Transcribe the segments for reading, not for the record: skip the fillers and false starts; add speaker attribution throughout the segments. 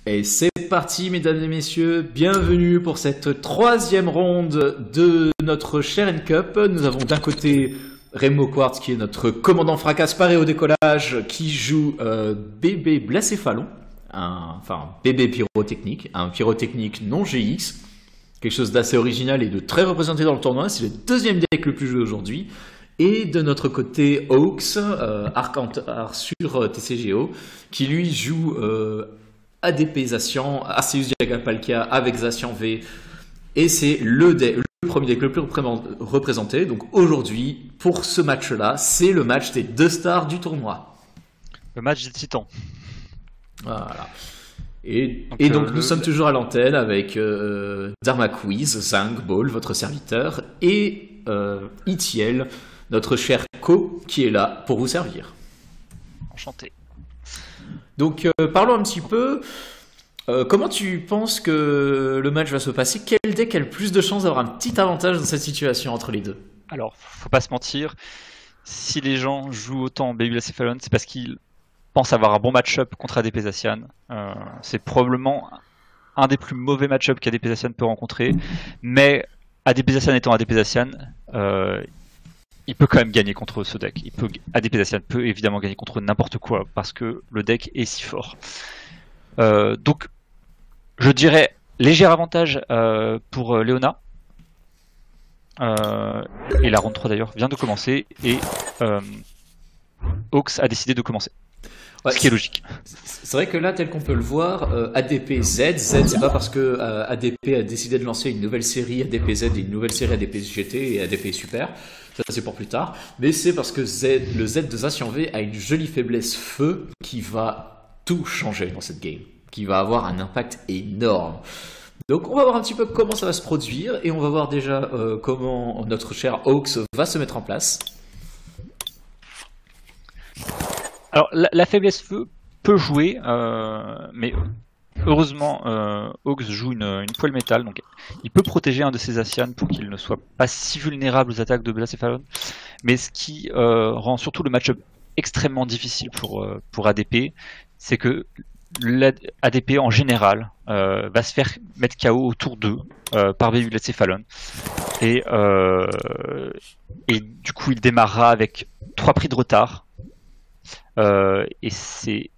Speaker 1: Et c'est parti, mesdames et messieurs, bienvenue pour cette troisième ronde de notre Share Cup. Nous avons d'un côté Remo Quartz qui est notre commandant fracasse paré au décollage, qui joue bébé Blacéphallon, bébé pyrotechnique, un pyrotechnique non GX, quelque chose d'assez original et de très représenté dans le tournoi. C'est le deuxième deck le plus joué aujourd'hui. Et de notre côté, Hawks, Arc sur TCGO, qui lui joue ADP Zacian, Arceus Dialga-Palkia avec Zacian V. Et c'est le premier deck le plus représenté. Donc aujourd'hui, pour ce match-là, c'est le match des deux stars du tournoi.
Speaker 2: Le match des titans.
Speaker 1: Voilà. Et donc nous sommes toujours à l'antenne avec Dharma Quiz, Zang, Ball, votre serviteur, et Itiel, notre cher Co, qui est là pour vous servir.
Speaker 2: Enchanté.
Speaker 1: Donc parlons un petit peu. Comment tu penses que le match va se passer? Quel deck a le plus de chances d'avoir un petit avantage dans cette situation entre les deux?
Speaker 2: Alors, faut pas se mentir, si les gens jouent autant Baby Blacéphallon, c'est parce qu'ils pensent avoir un bon match-up contre ADP Zacian. C'est probablement un des plus mauvais match-up qu'ADP Zacian peut rencontrer, mais ADP Zacian étant ADP Zacian, il peut quand même gagner contre ce deck. ADP Zacian peut évidemment gagner contre n'importe quoi parce que le deck est si fort. Donc, je dirais léger avantage pour Léona. Et la round 3 d'ailleurs vient de commencer et Hawks a décidé de commencer.
Speaker 1: Ouais,
Speaker 2: ce qui est logique.
Speaker 1: C'est vrai que là, tel qu'on peut le voir, ADP Z, c'est pas parce que ADP a décidé de lancer une nouvelle série ADP Z et une nouvelle série ADP GT et ADP Super, ça c'est pour plus tard, mais c'est parce que le Z de Zacian V a une jolie faiblesse feu qui va tout changer dans cette game, qui va avoir un impact énorme. Donc on va voir un petit peu comment ça va se produire et on va voir déjà comment notre cher Hawks va se mettre en place.
Speaker 2: Alors la faiblesse feu peut jouer, mais heureusement Hawks joue une poêle métal, donc il peut protéger un de ses Zacian pour qu'il ne soit pas si vulnérable aux attaques de Blacéphallon, mais ce qui rend surtout le match-up extrêmement difficile pour ADP, c'est que l'ADP en général va se faire mettre KO au tour 2 par Baby Blacéphallon, et du coup il démarrera avec 3 prix de retard. Et c'est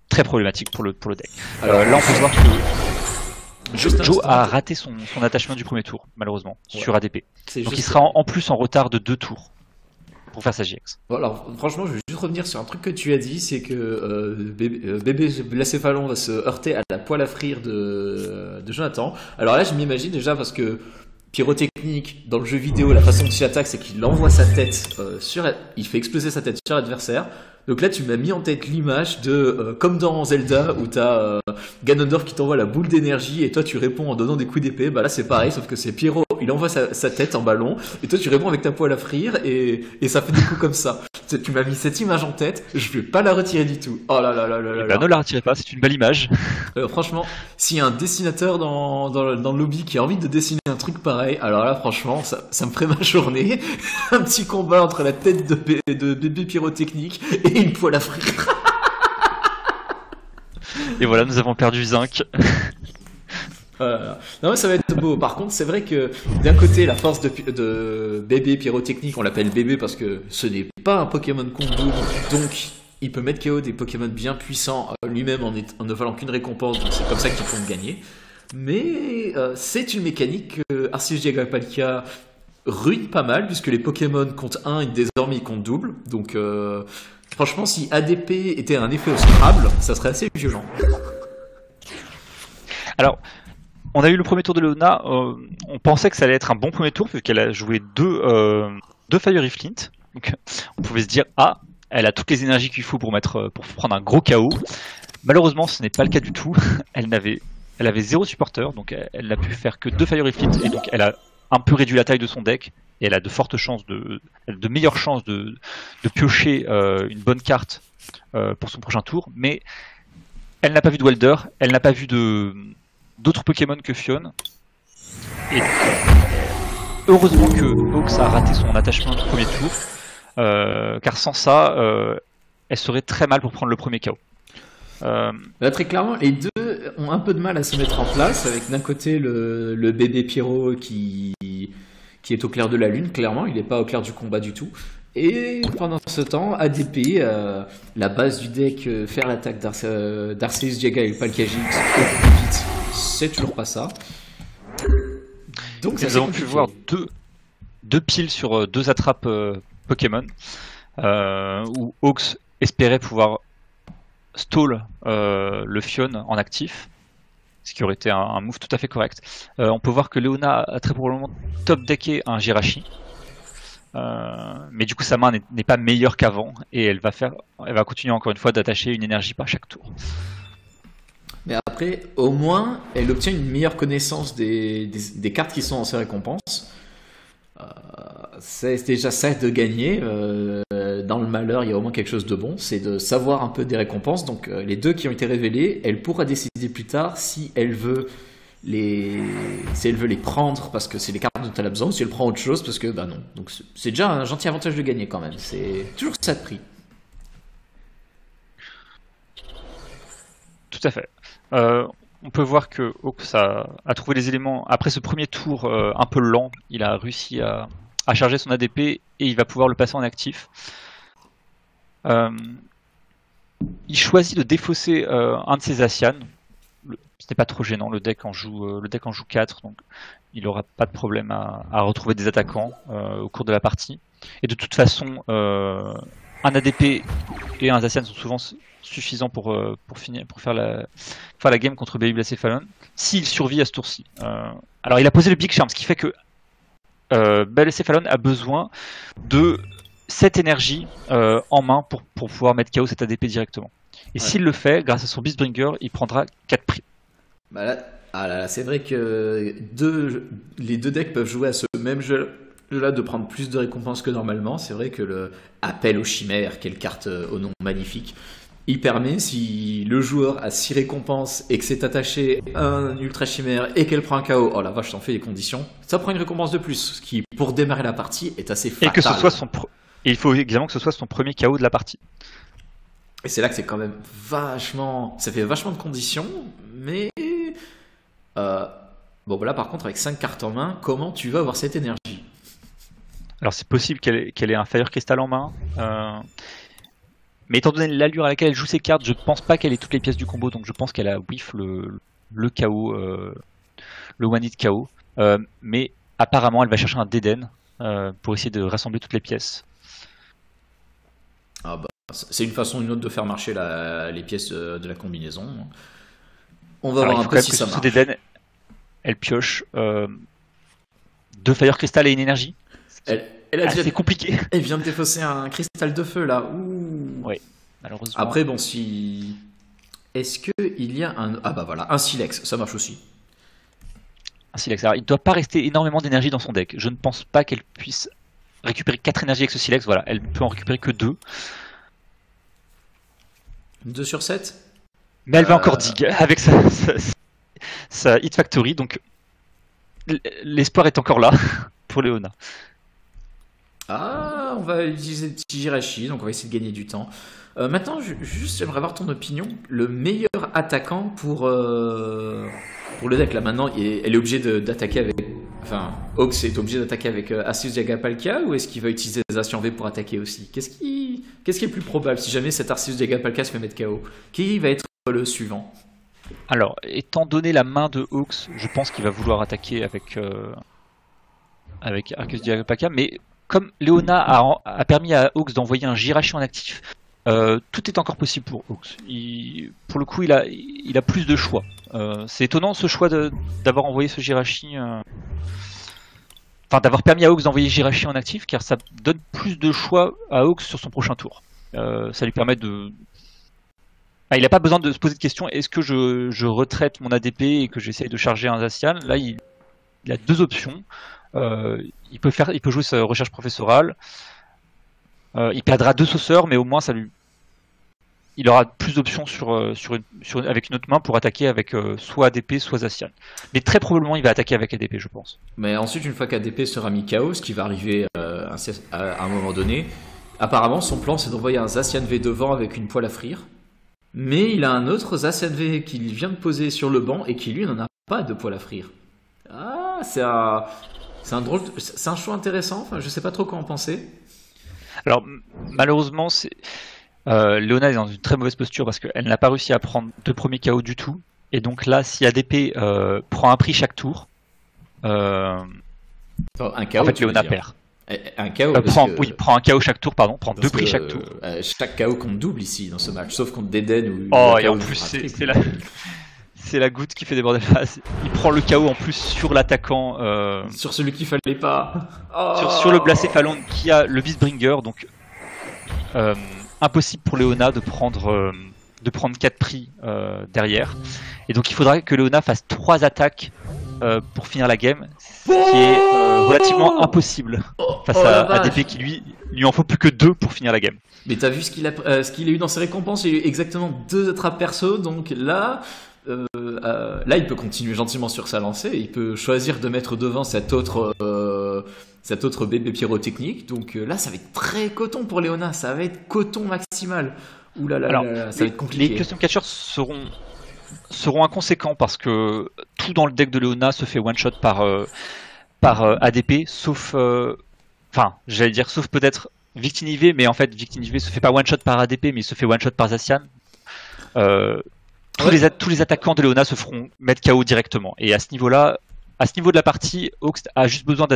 Speaker 2: très problématique pour le deck. Là on peut voir que Joe a raté son attachement du premier tour, malheureusement, sur ADP. Donc il sera en plus en retard de 2 tours pour faire sa GX.
Speaker 1: Bon, alors franchement, je vais juste revenir sur un truc que tu as dit, c'est que bébé Blacéphallon va se heurter à la poêle à frire de Jonathan. Alors là, je m'imagine déjà parce que pyrotechnique dans le jeu vidéo, la façon dont il attaque, c'est qu'il envoie sa tête il fait exploser sa tête sur l'adversaire. Donc là, tu m'as mis en tête l'image de comme dans Zelda où t'as Ganondorf qui t'envoie la boule d'énergie et toi tu réponds en donnant des coups d'épée. Bah là c'est pareil, sauf que c'est Pyro, il envoie sa tête en ballon et toi tu réponds avec ta poêle à frire et ça fait des coups comme ça. Tu m'as mis cette image en tête, je vais pas la retirer du tout. Oh là là là là là.
Speaker 2: Bah, ne la retirez pas, c'est une belle image.
Speaker 1: Franchement, s'il y a un dessinateur dans le lobby qui a envie de dessiner un truc pareil, alors là franchement ça me ferait ma journée. Un petit combat entre la tête de bébé pyrotechnique et une poêle à frire.
Speaker 2: Et voilà, nous avons perdu Zinc.
Speaker 1: Non mais ça va être beau. Par contre, c'est vrai que d'un côté, la force de bébé pyrotechnique, on l'appelle bébé parce que ce n'est pas un Pokémon combo, donc il peut mettre KO des Pokémon bien puissants lui-même en ne valant qu'une récompense, donc c'est comme ça qu'il compte gagner. Mais c'est une mécanique que Arceus Dialga-Palkia ruine pas mal, puisque les Pokémon comptent 1 et désormais ils comptent double. Donc franchement, si ADP était un effet au Scrabble, ça serait assez violent.
Speaker 2: Alors, on a eu le premier tour de Léona, on pensait que ça allait être un bon premier tour, puisqu'elle a joué deux Fiery Flint. Donc on pouvait se dire, ah, elle a toutes les énergies qu'il faut pour prendre un gros KO. Malheureusement, ce n'est pas le cas du tout. Elle avait 0 supporter, donc elle n'a pu faire que 2 Fiery Flint, et donc elle a un peu réduit la taille de son deck, et elle a de meilleures chances de piocher une bonne carte pour son prochain tour, mais elle n'a pas vu de Welder, elle n'a pas vu d'autres Pokémon que Fion, et heureusement que Hawks a raté son attachement du premier tour, car sans ça, elle serait très mal pour prendre le premier KO.
Speaker 1: Là, très clairement, les deux ont un peu de mal à se mettre en place, avec d'un côté le bébé Pyro qui est au clair de la lune, clairement, il n'est pas au clair du combat du tout. Et pendant ce temps, ADP, la base du deck, faire l'attaque d'Arceus Diaga et le Palkia GX au plus vite, c'est toujours pas ça. Donc,
Speaker 2: nous avons pu voir deux piles sur deux attrapes Pokémon, où Hawks espérait pouvoir stall le Fion en actif, ce qui aurait été un move tout à fait correct. On peut voir que Leona a très probablement top decké un Jirachi, mais du coup sa main n'est pas meilleure qu'avant et elle va continuer encore une fois d'attacher une énergie par chaque tour.
Speaker 1: Mais après, au moins, elle obtient une meilleure connaissance des cartes qui sont en ses récompenses. C'est déjà ça de gagner. Dans le malheur, il y a au moins quelque chose de bon, c'est de savoir un peu des récompenses. Donc les deux qui ont été révélées, elle pourra décider plus tard si elle veut les prendre parce que c'est les cartes dont elle a besoin, ou si elle prend autre chose parce que bah non. Donc c'est déjà un gentil avantage de gagner quand même. C'est toujours ça de prix.
Speaker 2: Tout à fait. On peut voir que Hawks a trouvé les éléments. Après ce premier tour un peu lent, il a réussi à charger son ADP et il va pouvoir le passer en actif. Il choisit de défausser un de ses Asian. Ce n'est pas trop gênant, le deck en joue 4, donc il n'aura pas de problème à retrouver des attaquants au cours de la partie. Et de toute façon, un ADP et un Zacian sont souvent suffisants pour faire la game contre Baby Blacéphallon, s'il survit à ce tour-ci. Alors il a posé le Big Charm, ce qui fait que Blacéphallon a besoin de cette énergie en main pour pouvoir mettre KO cet ADP directement. Et s'il le fait, grâce à son Beastbringer, il prendra 4 prix.
Speaker 1: Bah là, c'est vrai que les deux decks peuvent jouer à ce même jeu-là de prendre plus de récompenses que normalement. C'est vrai que le appel aux chimères, quelle carte au nom magnifique, il permet, si le joueur a 6 récompenses et que c'est attaché à un ultra chimère et qu'elle prend un KO, oh la vache, t'en fais les conditions, ça prend une récompense de plus, ce qui, pour démarrer la partie, est assez fatal.
Speaker 2: Et il faut également que ce soit son premier KO de la partie.
Speaker 1: Et c'est là que c'est quand même vachement... Ça fait vachement de conditions, mais... Bon, là par contre, avec 5 cartes en main, comment tu vas avoir cette énergie?
Speaker 2: Alors c'est possible qu'elle ait un Fire Crystal en main. Mais étant donné l'allure à laquelle elle joue ses cartes, je pense pas qu'elle ait toutes les pièces du combo, donc je pense qu'elle a whiff le KO, le one hit KO. Mais apparemment, elle va chercher un Deden pour essayer de rassembler toutes les pièces.
Speaker 1: Ah bah, c'est une façon ou une autre de faire marcher les pièces de la combinaison. On va voir un peu si ça marche.
Speaker 2: Deden, elle pioche 2 Fire Crystal et une énergie. C'est compliqué.
Speaker 1: Elle vient de défausser un cristal de feu là. Ouh.
Speaker 2: Oui, malheureusement.
Speaker 1: Après, bon, si. Est-ce qu'il y a un. Ah bah voilà, un Silex, ça marche aussi.
Speaker 2: Un Silex. Alors, il ne doit pas rester énormément d'énergie dans son deck. Je ne pense pas qu'elle puisse récupérer 4 énergies avec ce Silex. Voilà, elle peut en récupérer que 2.
Speaker 1: 2 sur 7.
Speaker 2: Mais elle va encore dig avec sa Hit Factory. Donc, l'espoir est encore là pour Leona.
Speaker 1: Ah, on va utiliser le petit Jirachi, donc on va essayer de gagner du temps. Maintenant, juste j'aimerais avoir ton opinion. Le meilleur attaquant pour le deck, là maintenant, elle est obligée d'attaquer avec... Enfin, Hawks est obligé d'attaquer avec Arceus Diaga Palkia, ou est-ce qu'il va utiliser des Ascian V pour attaquer aussi? Qu'est-ce qui est plus probable si jamais cet Arceus Diaga Palkia se fait mettre KO? Qui va être le suivant?
Speaker 2: Alors, étant donné la main de Hawks, je pense qu'il va vouloir attaquer avec Arceus Diaga Palkia, mais... Comme Leona a permis à Hawks d'envoyer un Jirachi en actif, tout est encore possible pour Hawks. Pour le coup, il a plus de choix. C'est étonnant ce choix d'avoir envoyé ce Jirachi... Enfin, d'avoir permis à Hawks d'envoyer Jirachi en actif, car ça donne plus de choix à Hawks sur son prochain tour. Ça lui permet de... il n'a pas besoin de se poser de question, est-ce que je retraite mon ADP et que j'essaye de charger un Zacian? Là, il a 2 options. Il peut jouer sa recherche professorale. Il perdra 2 sauceurs, mais au moins il aura plus d'options avec une autre main pour attaquer avec soit ADP, soit Zacian. Mais très probablement, il va attaquer avec ADP, je pense.
Speaker 1: Mais ensuite, une fois qu'ADP sera mis KO, ce qui va arriver à un moment donné, apparemment, son plan, c'est d'envoyer un Zacian V devant avec une poêle à frire. Mais il a un autre Zacian V qu'il vient de poser sur le banc et qui lui n'en a pas de poil à frire. Ah, c'est un choix intéressant. Enfin, je sais pas trop quoi en penser.
Speaker 2: Alors malheureusement, Leona est dans une très mauvaise posture parce qu'elle n'a pas réussi à prendre 2 premiers KO du tout. Et donc là, si ADP prend un prix chaque tour,
Speaker 1: Un KO,
Speaker 2: en fait
Speaker 1: tu veux
Speaker 2: Leona
Speaker 1: dire.
Speaker 2: perd.
Speaker 1: Un KO,
Speaker 2: Prend un KO chaque tour, pardon, prend 2
Speaker 1: parce
Speaker 2: prix
Speaker 1: que,
Speaker 2: chaque tour.
Speaker 1: chaque KO compte double ici dans ce match, sauf contre Deden où
Speaker 2: Oh,
Speaker 1: le
Speaker 2: et en
Speaker 1: KO
Speaker 2: plus,
Speaker 1: sera
Speaker 2: c'est
Speaker 1: triple.
Speaker 2: c'est la goutte qui fait déborder le vase. Il prend le KO en plus sur l'attaquant,
Speaker 1: Sur celui qu'il fallait pas.
Speaker 2: sur le Blacéphalones qui a le Beastbringer, donc impossible pour Leona de prendre 4 prix derrière. Et donc il faudra que Leona fasse 3 attaques pour finir la game, ce qui est relativement impossible face
Speaker 1: la
Speaker 2: à
Speaker 1: vache.
Speaker 2: ADP qui lui en faut plus que 2 pour finir la game.
Speaker 1: Mais t'as vu ce qu'il a eu dans ses récompenses? Il a eu exactement 2 attrapes perso, donc là, il peut continuer gentiment sur sa lancée. Il peut choisir de mettre devant cet autre bébé pyrotechnique. Donc là, ça va être très coton pour Leona. Ça va être coton maximal. Ouh là là
Speaker 2: Alors,
Speaker 1: là là, ça va être
Speaker 2: les
Speaker 1: compliqué.
Speaker 2: custom catchers seront inconséquents parce que tout dans le deck de Leona se fait one shot par ADP, sauf j'allais dire sauf peut-être Victinivé, mais en fait Victinivé se fait pas one shot par ADP, mais il se fait one shot par Zacian. Tous les attaquants de Leona se feront mettre KO directement. Et à ce niveau de la partie, Hawks a juste besoin de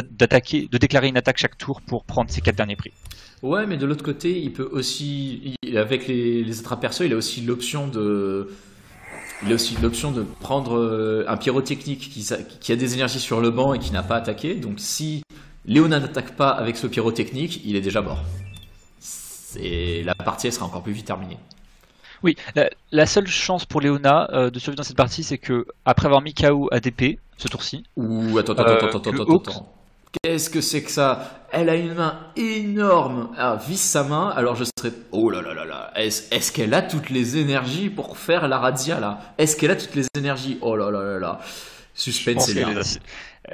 Speaker 2: déclarer une attaque chaque tour pour prendre ses 4 derniers prix.
Speaker 1: Ouais, mais de l'autre côté, il peut aussi, avec les attrapes perso, il a aussi l'option de prendre un pyrotechnique qui a des énergies sur le banc et qui n'a pas attaqué. Donc si Léona n'attaque pas avec ce pyrotechnique, il est déjà mort. La partie elle sera encore plus vite terminée.
Speaker 2: Oui, la seule chance pour Leona de survivre dans cette partie, c'est que après avoir mis KO ADP ce tour-ci,
Speaker 1: Ouh, attends. Qu'est-ce que c'est que ça? Elle a une main énorme. Ah, vise sa main, alors je serais... Oh là là là là. Est-ce qu'elle a toutes les énergies pour faire la razzia là? Est-ce qu'elle a toutes les énergies? Oh là là là là. Suspense, c'est là.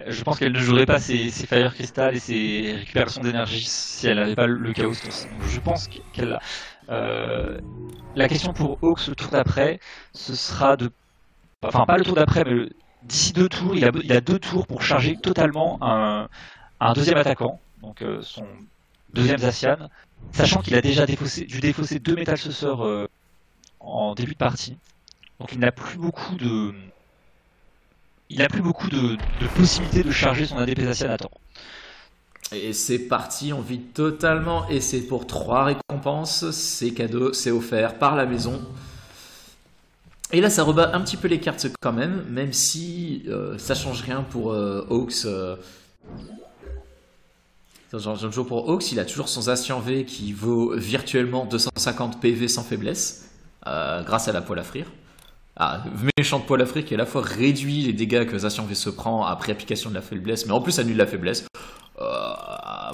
Speaker 2: je pense qu'elle ne jouerait pas ses Fire Crystal et ses récupérations d'énergie si elle n'avait pas le chaos. Donc je pense qu'elle l'a. La question pour Hawks le tour d'après, ce sera de... Enfin, pas le tour d'après, mais d'ici 2 tours, il a 2 tours pour charger totalement un deuxième attaquant, donc son deuxième Zacian, sachant qu'il a déjà dû défausser 2 Metal Saucer en début de partie. Donc il n'a plus beaucoup de possibilités de charger son ADP Zacian à temps.
Speaker 1: Et c'est parti, on vit totalement. Et c'est pour 3 récompenses. C'est cadeau, c'est offert par la maison. Et là, ça rebat un petit peu les cartes quand même si ça change rien pour Hawks. Pour Hawks, il a toujours son Zacian V qui vaut virtuellement 250 PV sans faiblesse, grâce à la poêle à frire. Ah, méchante poêle à frire qui à la fois réduit les dégâts que Zacian V se prend après application de la faiblesse, mais en plus annule la faiblesse.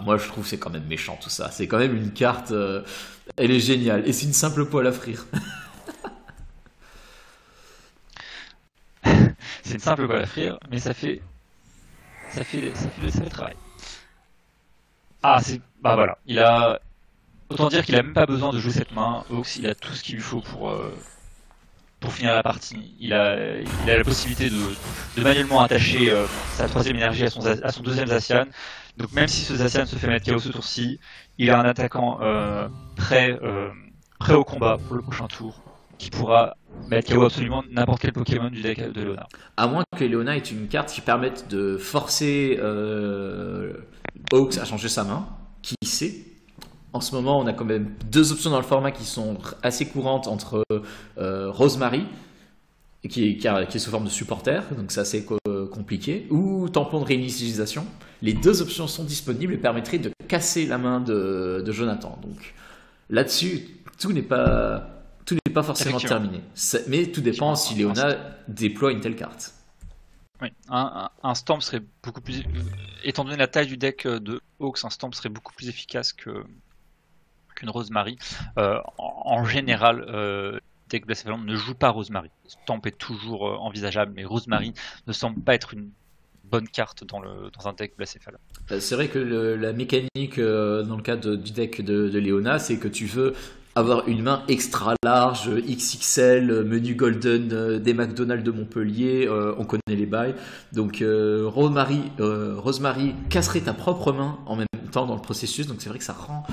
Speaker 1: Moi je trouve que c'est quand même méchant tout ça. C'est quand même une carte, elle est géniale. Et c'est une simple poêle à frire.
Speaker 2: C'est une simple poêle à frire, mais ça fait le travail. Bah voilà, autant dire qu'il a même pas besoin de jouer cette main. Hawks, il a tout ce qu'il lui faut pour finir la partie. Il a la possibilité de manuellement attacher sa 3ème énergie à son deuxième Zacian. Donc même si ce Zacian se fait mettre KO ce tour-ci, il a un attaquant prêt au combat pour le prochain tour, qui pourra mettre KO absolument n'importe quel Pokémon du deck de Leona.
Speaker 1: À moins que Leona ait une carte qui permette de forcer Hawks à changer sa main, qui sait. En ce moment, on a quand même 2 options dans le format qui sont assez courantes entre Rosemary, qui est sous forme de supporter, donc c'est assez compliqué, ou tampon de réinitialisation. Les 2 options sont disponibles et permettraient de casser la main de Jonathan. Donc là-dessus, tout n'est pas forcément terminé. Mais tout dépend si Leona déploie une telle carte.
Speaker 2: Oui, un Stamp serait beaucoup plus... Étant donné la taille du deck de Hawks, un Stamp serait beaucoup plus efficace qu'une Rosemary. En général, deck Blacéphalones ne joue pas Rosemary. Stamp est toujours envisageable, mais Rosemary ne semble pas être une bonne carte dans un deck Blacéphalones.
Speaker 1: C'est vrai que la mécanique dans le cas du deck de Leona, c'est que tu veux avoir une main extra large, XXL, menu golden des McDonald's de Montpellier, on connaît les bails. Donc Rosemary casserait ta propre main en même temps dans le processus, donc c'est vrai que ça rend...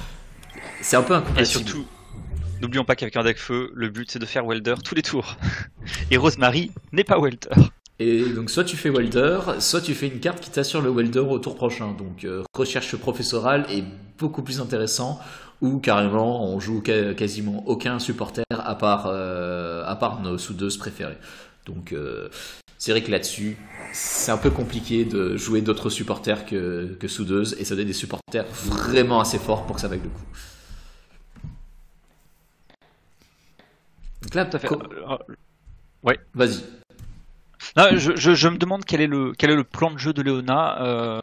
Speaker 1: C'est un peu
Speaker 2: Et
Speaker 1: incompatible.
Speaker 2: surtout, n'oublions pas qu'avec un deck feu, le but c'est de faire welder tous les tours. Et Rosemary n'est pas welder.
Speaker 1: Et donc soit tu fais welder, soit tu fais une carte qui t'assure le welder au tour prochain. Donc recherche professorale est beaucoup plus intéressant, ou carrément on joue quasiment aucun supporter à part nos soudeuses préférées. Donc c'est vrai que là-dessus c'est un peu compliqué de jouer d'autres supporters que soudeuses, et ça donne des supporters vraiment assez forts pour que ça vaille le coup. Donc là,
Speaker 2: Tout à fait.
Speaker 1: vas-y.
Speaker 2: Non, je me demande quel est le plan de jeu de Léona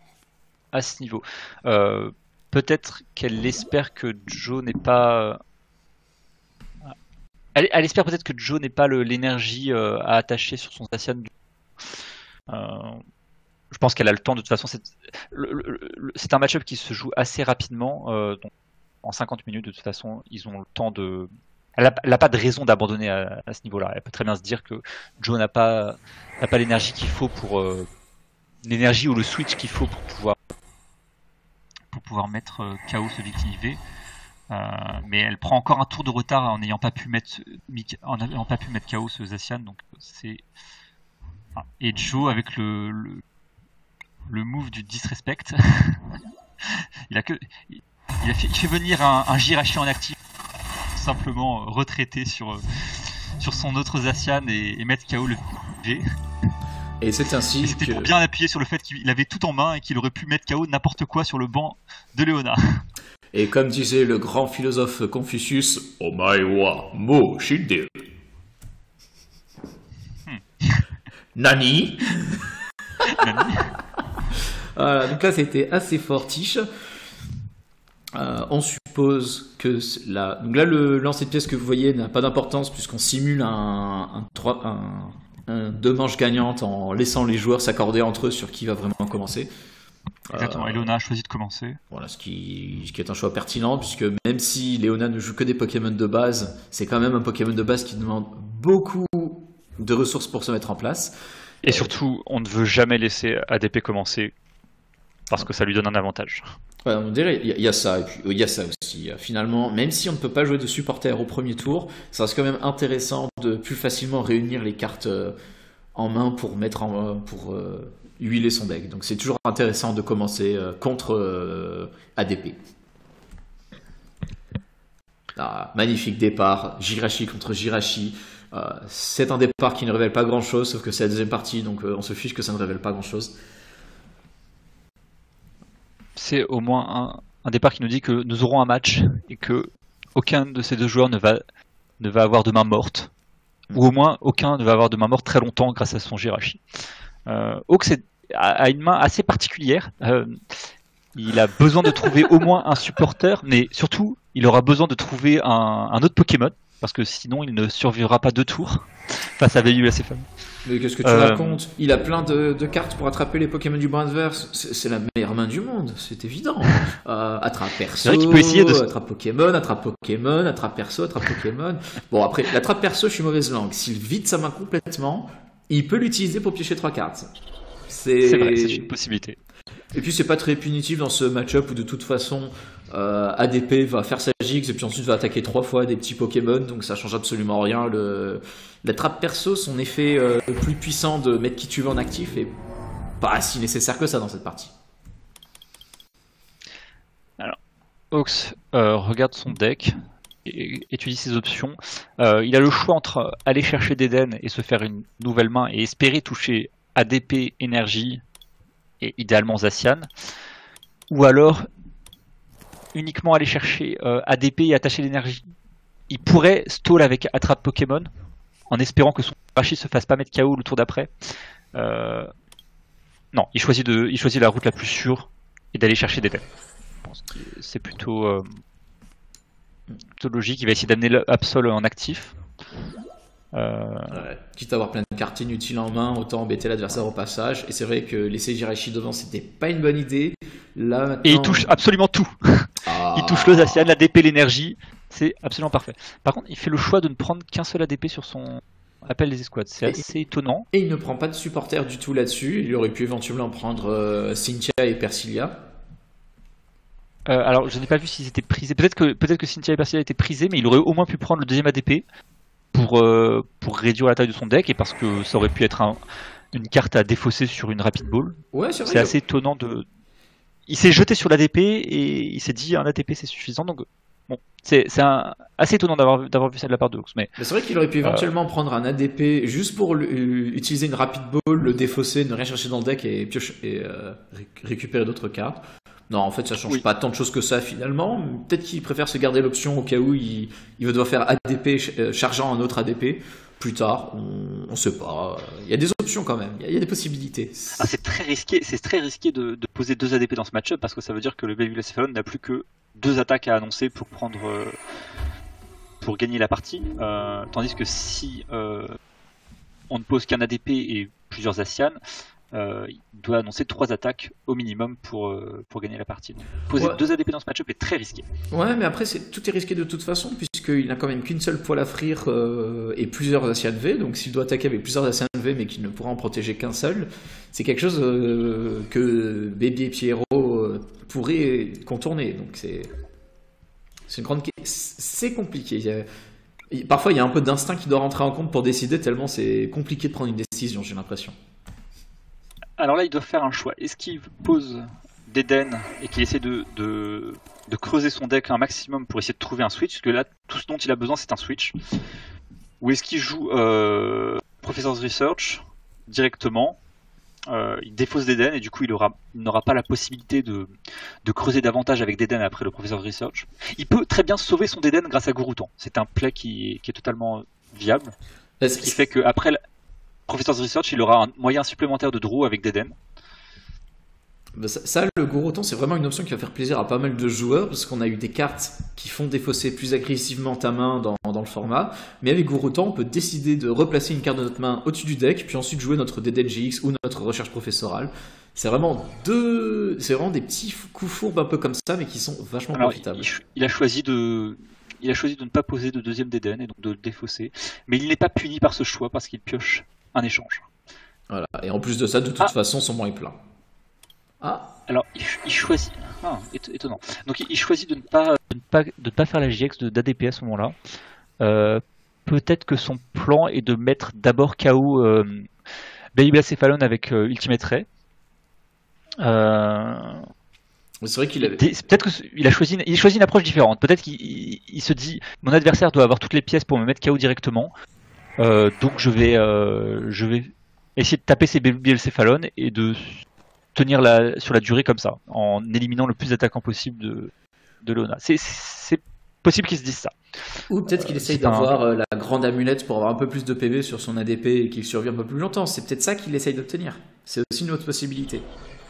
Speaker 2: à ce niveau. Peut-être qu'elle espère que Joe n'est pas. Elle espère peut-être que Joe n'ait pas l'énergie à attacher sur son Zacian. Je pense qu'elle a le temps, de toute façon. C'est un match-up qui se joue assez rapidement. Donc en 50 minutes, de toute façon, ils ont le temps de. Elle n'a pas de raison d'abandonner à ce niveau-là. Elle peut très bien se dire que Joe n'a pas l'énergie qu'il faut pour l'énergie ou le switch qu'il faut pour pouvoir mettre KO celui qui y va. Mais elle prend encore un tour de retard en n'ayant pas pu mettre KO ce Zacian. Donc c'est et Joe avec le move du disrespect. il fait venir un Jirachi en actif, simplement retraiter sur son autre Zacian et mettre KO le G.
Speaker 1: Et c'est ainsi
Speaker 2: et c'était pour bien appuyer sur le fait qu'il avait tout en main et qu'il aurait pu mettre KO n'importe quoi sur le banc de Léona.
Speaker 1: Et comme disait le grand philosophe Confucius, Omae wa mo shinderu. Nani. Voilà, donc là c'était assez fortiche. On suppose que donc là le lancer de pièces que vous voyez n'a pas d'importance puisqu'on simule un 2 manches gagnantes en laissant les joueurs s'accorder entre eux sur qui va vraiment commencer.
Speaker 2: Exactement, et Léona a choisi de commencer.
Speaker 1: Voilà, ce qui est un choix pertinent puisque même si Léona ne joue que des Pokémon de base, c'est quand même un Pokémon de base qui demande beaucoup de ressources pour se mettre en place.
Speaker 2: Et surtout, on ne veut jamais laisser ADP commencer parce que ça lui donne un avantage.
Speaker 1: Ouais, on dirait il y a ça, et puis il y a ça aussi. Finalement, même si on ne peut pas jouer de supporter au premier tour, ça reste quand même intéressant de plus facilement réunir les cartes en main pour huiler son deck. Donc c'est toujours intéressant de commencer contre ADP. Magnifique départ, Jirachi contre Jirachi. C'est un départ qui ne révèle pas grand chose, sauf que c'est la deuxième partie, donc on se fiche que ça ne révèle pas grand chose.
Speaker 2: C'est au moins un départ qui nous dit que nous aurons un match et que aucun de ces deux joueurs ne va avoir de main morte, ou au moins aucun ne va avoir de main morte très longtemps grâce à son Jirachi. Hawks a une main assez particulière. Il a besoin de trouver au moins un supporter, mais surtout il aura besoin de trouver un autre Pokémon, parce que sinon il ne survivra pas 2 tours face à Veilleux et à ses femmes.
Speaker 1: Mais qu'est-ce que tu racontes? Il a plein de cartes pour attraper les Pokémon du bras adverse. C'est la meilleure main du monde, c'est évident. Attrape perso, attrape Pokémon, attrape perso, attrape Pokémon. Bon, après, l'attrape perso, je suis mauvaise langue. S'il vide sa main complètement, il peut l'utiliser pour piocher 3 cartes.
Speaker 2: C'est vrai, c'est une possibilité.
Speaker 1: Et puis c'est pas très punitif dans ce match-up où de toute façon ADP va faire sa Gix et puis ensuite va attaquer 3 fois des petits Pokémon, donc ça change absolument rien. La trappe perso, son effet plus puissant de mettre qui tu veux en actif est pas si nécessaire que ça dans cette partie.
Speaker 2: Alors, Hawks regarde son deck et étudie ses options. Il a le choix entre aller chercher d'Eden et se faire une nouvelle main et espérer toucher ADP, énergie et idéalement Zacian, ou alors uniquement aller chercher ADP et attacher l'énergie. Il pourrait stall avec attrape Pokémon en espérant que son Jirachi se fasse pas mettre KO le tour d'après. Non, il choisit la route la plus sûre et d'aller chercher des thèmes. Je pense que c'est plutôt logique. Il va essayer d'amener l'Absol en actif.
Speaker 1: Quitte à avoir plein de cartes inutiles en main, autant embêter l'adversaire au passage. Et c'est vrai que laisser Jirachi devant, c'était pas une bonne idée. Là, maintenant...
Speaker 2: Et il touche absolument tout. Il touche le Zacian, la DP, l'énergie. C'est absolument parfait. Par contre, il fait le choix de ne prendre qu'un seul ADP sur son appel des escouades. C'est assez étonnant.
Speaker 1: Et il ne prend pas de supporter du tout là-dessus. Il aurait pu éventuellement prendre Cynthia et Persilia.
Speaker 2: Alors, je n'ai pas vu s'ils étaient prisés. Peut-être que Cynthia et Persilia étaient prisés, mais il aurait au moins pu prendre le deuxième ADP pour réduire la taille de son deck et parce que ça aurait pu être une carte à défausser sur une rapid ball.
Speaker 1: Ouais, c'est vrai.
Speaker 2: C'est assez étonnant de. Il s'est jeté sur l'ADP et il s'est dit un ADP c'est suffisant. Donc bon, c'est assez étonnant d'avoir vu ça de la part de Hawks. Mais
Speaker 1: c'est vrai qu'il aurait pu éventuellement prendre un ADP juste pour utiliser une rapid ball, le défausser, ne rien chercher dans le deck et récupérer d'autres cartes. Non, en fait, ça change pas tant de choses que ça finalement. Peut-être qu'il préfère se garder l'option au cas où il va devoir faire ADP chargeant un autre ADP plus tard. On sait pas. Il y a des options quand même. Il y a des possibilités.
Speaker 2: C'est très risqué. C'est très risqué de poser 2 ADP dans ce match-up parce que ça veut dire que le Babyless Fallen n'a plus que 2 attaques à annoncer pour gagner la partie. Tandis que si on ne pose qu'un ADP et plusieurs Asian, il doit annoncer 3 attaques au minimum pour gagner la partie. Donc, poser 2 ADP dans ce match-up est très risqué.
Speaker 1: Ouais, mais après, tout est risqué de toute façon, puisqu'il n'a quand même qu'une seule poêle à frire et plusieurs Asian V. Donc s'il doit attaquer avec plusieurs Asian V, mais qu'il ne pourra en protéger qu'un seul, c'est quelque chose que Baby et Pierrot pourraient contourner. Donc c'est compliqué. Parfois, il y a un peu d'instinct qui doit rentrer en compte pour décider, tellement c'est compliqué de prendre une décision, j'ai l'impression.
Speaker 2: Alors là, il doit faire un choix. Est-ce qu'il pose d'Eden et qu'il essaie de creuser son deck un maximum pour essayer de trouver un switch? Parce que là, tout ce dont il a besoin, c'est un switch. Ou est-ce qu'il joue Professor's Research directement, il défausse d'Eden et du coup, il n'aura pas la possibilité de creuser davantage avec d'Eden après le Professor's Research. Il peut très bien sauver son d'Eden grâce à Gurutan. C'est un play qui est totalement viable. Ce qui fait qu'après Professor's Research, il aura un moyen supplémentaire de draw avec d'Eden.
Speaker 1: Ça, le Gurutan, c'est vraiment une option qui va faire plaisir à pas mal de joueurs, parce qu'on a eu des cartes qui font défausser plus agressivement ta main dans le format, mais avec Gurutan, on peut décider de replacer une carte de notre main au-dessus du deck, puis ensuite jouer notre d'Eden GX ou notre recherche professorale. C'est vraiment des petits coups fourbes un peu comme ça, mais qui sont vachement profitables.
Speaker 2: Il a choisi de ne pas poser de deuxième d'Eden et donc de le défausser, mais il n'est pas puni par ce choix parce qu'il pioche un échange.
Speaker 1: Voilà, et en plus de ça, de toute façon, son banc est plein.
Speaker 2: Alors, il choisit. Étonnant. Donc, il choisit de ne pas faire la JX d'ADP à ce moment-là. Peut-être que son plan est de mettre d'abord KO Babyless Fallen avec Ultimate Ray.
Speaker 1: C'est vrai qu'il avait.
Speaker 2: Peut-être qu'il a choisi une approche différente. Peut-être qu'il se dit mon adversaire doit avoir toutes les pièces pour me mettre KO directement. Donc je vais essayer de taper ces Babyless Fallen et de tenir sur la durée comme ça, en éliminant le plus d'attaquants possible de Leona. C'est possible qu'il se dise ça.
Speaker 1: Ou peut-être qu'il essaye d'avoir la grande amulette pour avoir un peu plus de PV sur son ADP et qu'il survit un peu plus longtemps. C'est peut-être ça qu'il essaye d'obtenir. C'est aussi une autre possibilité.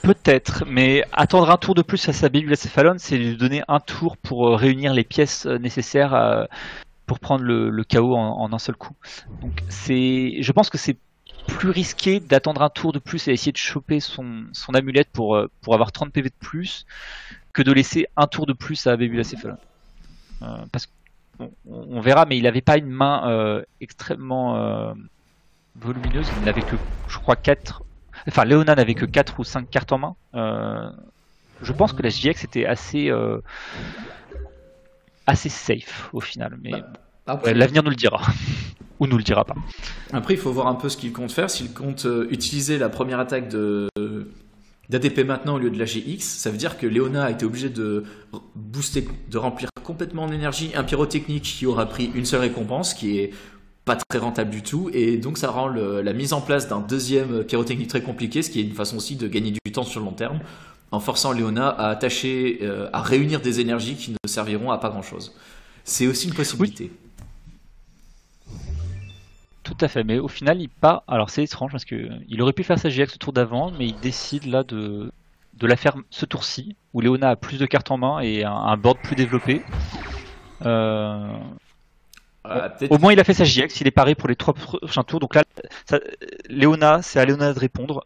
Speaker 2: Peut-être, mais attendre un tour de plus à sa Babyless Fallen, c'est lui donner un tour pour réunir les pièces nécessaires pour prendre le KO en un seul coup. Donc je pense que c'est plus risqué d'attendre un tour de plus et essayer de choper son amulette pour avoir 30 PV de plus que de laisser un tour de plus à Babyless Fallen. Parce qu'on verra, mais il n'avait pas une main extrêmement volumineuse. Il n'avait que, je crois, 4. Enfin, Leona n'avait que 4 ou 5 cartes en main. Je pense que la JX était assez safe au final, mais l'avenir nous le dira. Ou nous le dira pas.
Speaker 1: Après, il faut voir un peu ce qu'il compte faire. S'il compte utiliser la première attaque d'ADP maintenant au lieu de la GX, ça veut dire que Leona a été obligé de booster, de remplir complètement en énergie un pyrotechnique qui aura pris une seule récompense, qui est pas très rentable du tout, et donc ça rend la mise en place d'un deuxième pyrotechnique très compliqué, ce qui est une façon aussi de gagner du temps sur le long terme, en forçant Leona à à réunir des énergies qui ne serviront à pas grand chose. C'est aussi une possibilité.
Speaker 2: Oui. Tout à fait, mais au final il part. Alors c'est étrange parce que il aurait pu faire sa GX le tour d'avant, mais il décide là de la faire ce tour-ci, où Leona a plus de cartes en main et un board plus développé. Au moins il a fait sa JX, il est paré pour les 3 prochains tours. Donc là, Leona, c'est à Leona de répondre.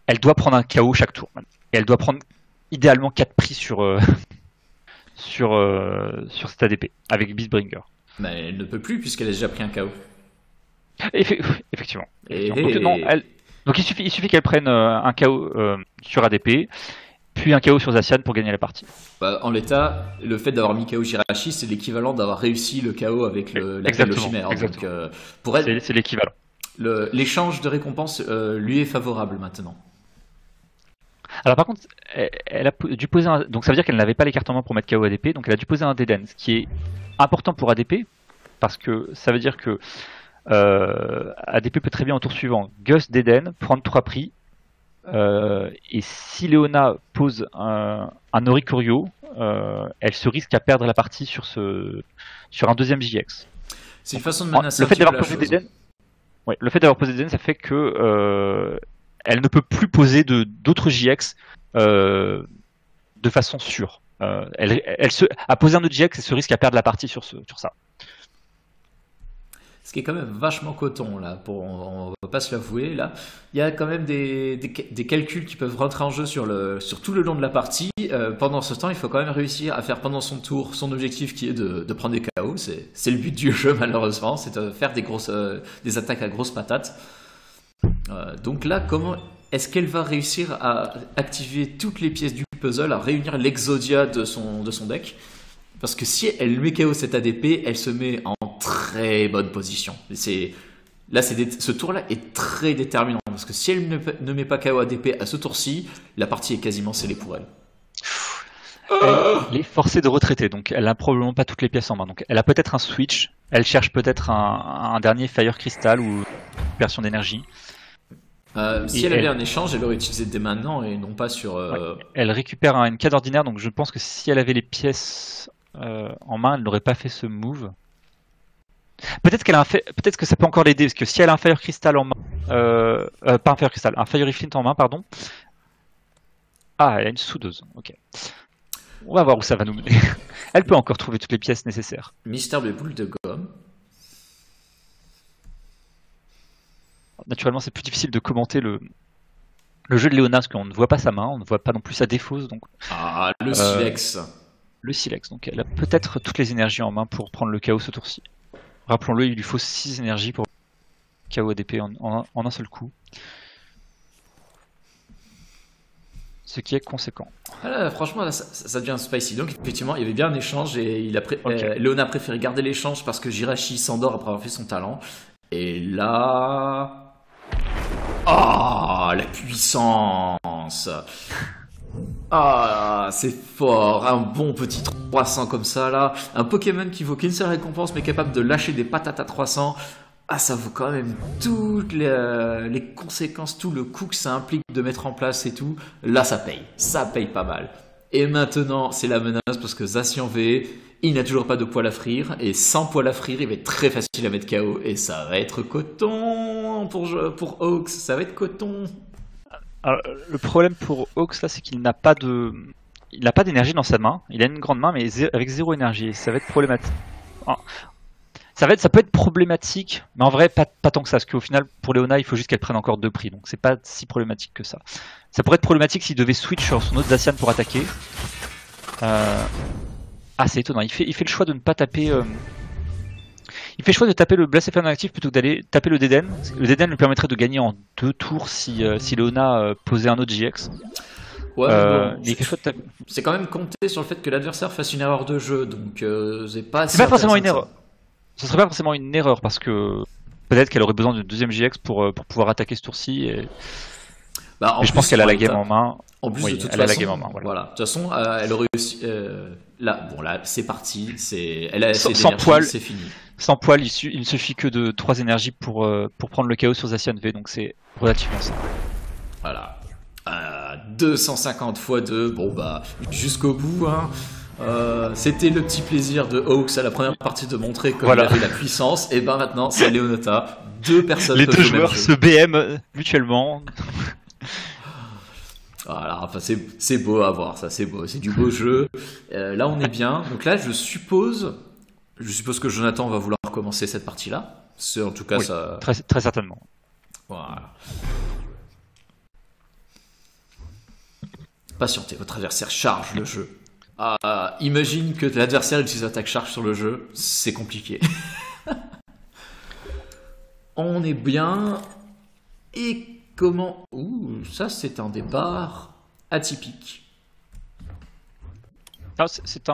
Speaker 2: Elle doit prendre un KO chaque tour. Et elle doit prendre idéalement 4 prix sur sur cet ADP avec Beastbringer.
Speaker 1: Mais elle ne peut plus puisqu'elle a déjà pris un KO.
Speaker 2: Effectivement.
Speaker 1: Et...
Speaker 2: Donc, non, donc il suffit qu'elle prenne un KO sur ADP, puis un KO sur Zacian pour gagner la partie.
Speaker 1: Bah, en l'état, le fait d'avoir mis KO Jirachi, c'est l'équivalent d'avoir réussi le KO avec la chimère. Donc, pour elle,
Speaker 2: c'est l'équivalent.
Speaker 1: L'échange de récompense lui est favorable maintenant.
Speaker 2: Alors par contre, elle a dû poser donc ça veut dire qu'elle n'avait pas les cartes en main pour mettre KO ADP, donc elle a dû poser un Deden, ce qui est important pour ADP, parce que ça veut dire que ADP peut très bien au tour suivant Gus Deden, prendre 3 prix, et si Léona pose un Orikurio, elle se risque à perdre la partie sur un deuxième JX.
Speaker 1: C'est une façon de menacer
Speaker 2: le fait d'avoir posé Deden, le fait d'avoir posé Deden, ça fait que elle ne peut plus poser d'autres JX de façon sûre. À poser un autre JX, elle se risque à perdre la partie sur ça.
Speaker 1: Ce qui est quand même vachement coton, là, on va pas se l'avouer, là. Il y a quand même des calculs qui peuvent rentrer en jeu sur tout le long de la partie. Pendant ce temps, il faut quand même réussir à faire pendant son tour son objectif qui est de prendre des KO. C'est le but du jeu, malheureusement, c'est de faire des attaques à grosses patates. Donc là, comment est-ce qu'elle va réussir à activer toutes les pièces du puzzle, à réunir l'Exodia de son deck? Parce que si elle met KO cette ADP, elle se met en très bonne position. Ce tour-là est très déterminant. Parce que si elle ne met pas KO ADP à ce tour-ci, la partie est quasiment scellée pour elle.
Speaker 2: Elle est forcée de retraiter, donc elle n'a probablement pas toutes les pièces en main. Donc elle a peut-être un switch, elle cherche peut-être un dernier Fire Crystal ou version d'énergie.
Speaker 1: Si elle avait un échange, elle aurait utilisé dès maintenant et non pas sur...
Speaker 2: Elle récupère une carte ordinaire, donc je pense que si elle avait les pièces en main, elle n'aurait pas fait ce move. Peut-être peut-être que ça peut encore l'aider, parce que si elle a un Fire Crystal en main, pas un Fire Crystal, un Fire Flint en main, pardon. Ah, elle a une soudeuse, ok. On va voir où ça va nous mener. Elle peut encore trouver toutes les pièces nécessaires.
Speaker 1: Mystère de boule de gomme.
Speaker 2: Naturellement, c'est plus difficile de commenter le jeu de Léona, parce qu'on ne voit pas sa main, on ne voit pas non plus sa défausse. Donc,
Speaker 1: le Silex.
Speaker 2: Le Silex, donc elle a peut-être toutes les énergies en main pour prendre le KO ce tour-ci. Rappelons-le, il lui faut 6 énergies pour KO ADP en un seul coup. Ce qui est conséquent.
Speaker 1: Là, franchement, là, ça devient spicy. Donc, effectivement, il y avait bien un échange et Léona a préféré garder l'échange parce que Jirachi s'endort après avoir fait son talent. Et là... Ah, la puissance! Ah, c'est fort, un bon petit 300 comme ça là, un Pokémon qui vaut qu'une seule récompense mais capable de lâcher des patates à 300. Ah, ça vaut quand même toutes les conséquences, tout le coût que ça implique de mettre en place et tout. Là, ça paye pas mal. Et maintenant, c'est la menace parce que Zacian V, il n'a toujours pas de poil à frire et sans poil à frire, il va être très facile à mettre KO et ça va être coton pour Hawks, ça va être coton.
Speaker 2: Alors, le problème pour Hawks là, c'est qu'il n'a pas d'énergie dans sa main. Il a une grande main, mais avec 0 énergie. Ça va être problématique. Ça peut être problématique, mais en vrai, pas tant que ça. Parce qu'au final, pour Léona, il faut juste qu'elle prenne encore 2 prix. Donc, c'est pas si problématique que ça. Ça pourrait être problématique s'il devait switch sur son autre Zacian pour attaquer. Ah, c'est étonnant. Il fait le choix de ne pas taper. Il fait le choix de taper le Blacephalon actif plutôt que d'aller taper le Deden. Le Deden lui permettrait de gagner en 2 tours si Léona posait un autre JX.
Speaker 1: Ouais,
Speaker 2: mais il fait le choix de taper.
Speaker 1: C'est quand même compter sur le fait que l'adversaire fasse une erreur de jeu, donc c'est pas
Speaker 2: forcément une erreur. Ce serait pas forcément une erreur parce que peut-être qu'elle aurait besoin d'une deuxième JX pour pouvoir attaquer ce tour-ci. Et je pense qu'elle a la game en main.
Speaker 1: En plus, de toute façon, la game en main. Voilà. De toute façon, elle aurait réussi. Là, c'est parti. Elle a assez d'énergie, c'est fini.
Speaker 2: Sans poil, il ne suffit que de 3 énergies pour prendre le KO sur Zacian V, donc c'est relativement simple.
Speaker 1: Voilà. 250 x 2, bon bah, jusqu'au bout, hein. C'était le petit plaisir de Hawks à la première partie de montrer comme il avait la puissance, et ben maintenant c'est Leonota. 2 personnes.
Speaker 2: Les 2 joueurs se BM mutuellement.
Speaker 1: Voilà, enfin c'est beau à voir, ça c'est beau, c'est du beau jeu. Là on est bien, donc là je suppose que Jonathan va vouloir commencer cette partie-là. C'est en tout cas ça.
Speaker 2: Très, très certainement.
Speaker 1: Voilà. Patientez, votre adversaire charge le jeu. Imagine que l'adversaire utilise attaque charge sur le jeu, c'est compliqué. On est bien. Et comment... Ouh, ça c'est un départ atypique.
Speaker 2: Ah, c'est